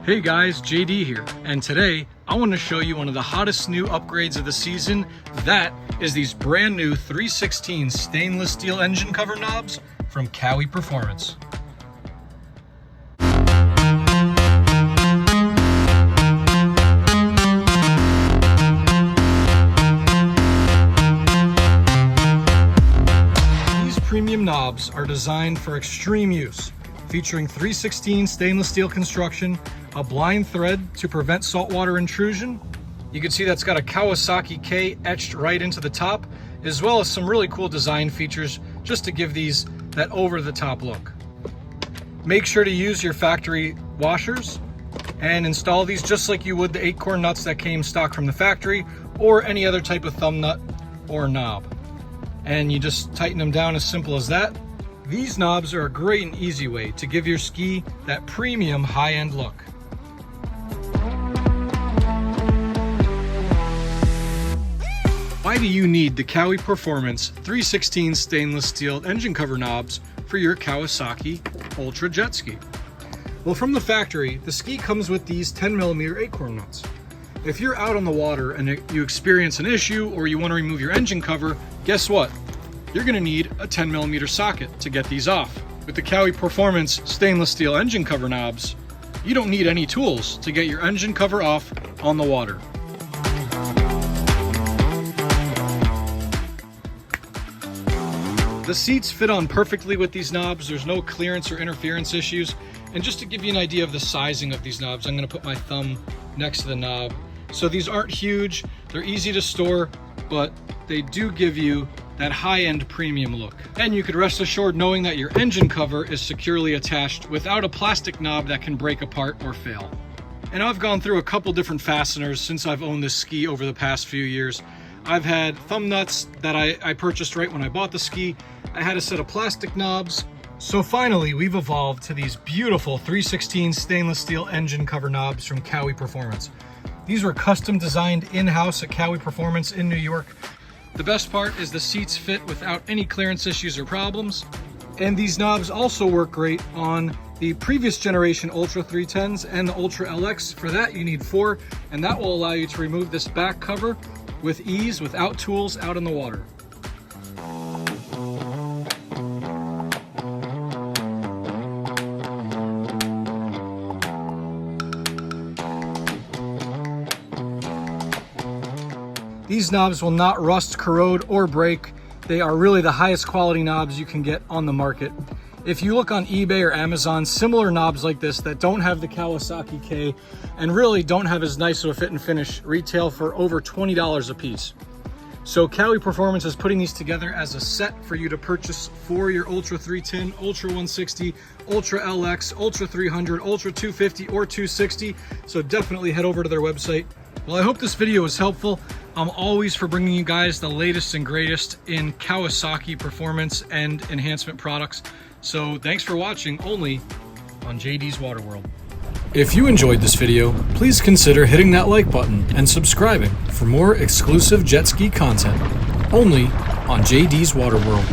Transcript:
Hey guys, JD here, and today I want to show you one of the hottest new upgrades of the season. That is these brand new 3/16 stainless steel engine cover knobs from Kawi Performance. These premium knobs are designed for extreme use, featuring 3/16 stainless steel construction, a blind thread to prevent saltwater intrusion. You can see that's got a Kawasaki K etched right into the top, as well as some really cool design features just to give these that over-the-top look. Make sure to use your factory washers and install these just like you would the 8-core nuts that came stock from the factory, or any other type of thumb nut or knob. And you just tighten them down as simple as that. These knobs are a great and easy way to give your ski that premium high-end look. Why do you need the Kawi Performance 3/16 stainless steel engine cover knobs for your Kawasaki Ultra Jet Ski? Well, from the factory, the ski comes with these 10mm 8-core nuts. If you're out on the water and you experience an issue or you want to remove your engine cover, guess what? You're going to need a 10mm socket to get these off. With the Kawi Performance stainless steel engine cover knobs, you don't need any tools to get your engine cover off on the water. The seats fit on perfectly with these knobs. There's no clearance or interference issues. And just to give you an idea of the sizing of these knobs, I'm going to put my thumb next to the knob. So these aren't huge, they're easy to store, but they do give you that high-end premium look. And you could rest assured knowing that your engine cover is securely attached without a plastic knob that can break apart or fail. And I've gone through a couple different fasteners since I've owned this ski over the past few years. I've had thumb nuts that I purchased right when I bought the ski. I had a set of plastic knobs. So finally, we've evolved to these beautiful 3/16 stainless steel engine cover knobs from Kawi Performance. These were custom designed in-house at Kawi Performance in New York. The best part is the seats fit without any clearance issues or problems. And these knobs also work great on the previous generation Ultra 310s and the Ultra LX. For that, you need 4, and that will allow you to remove this back cover with ease without tools out in the water. These knobs will not rust, corrode, or break. They are really the highest quality knobs you can get on the market. If you look on eBay or Amazon, similar knobs like this that don't have the Kawasaki K and really don't have as nice of a fit and finish retail for over $20 a piece. So Kawi Performance is putting these together as a set for you to purchase for your Ultra 310, Ultra 160, Ultra LX, Ultra 300, Ultra 250, or 260. So definitely head over to their website. Well, I hope this video was helpful. I'm always for bringing you guys the latest and greatest in Kawasaki performance and enhancement products. So thanks for watching only on JD's Water World. If you enjoyed this video, please consider hitting that like button and subscribing for more exclusive jet ski content only on JD's Water World.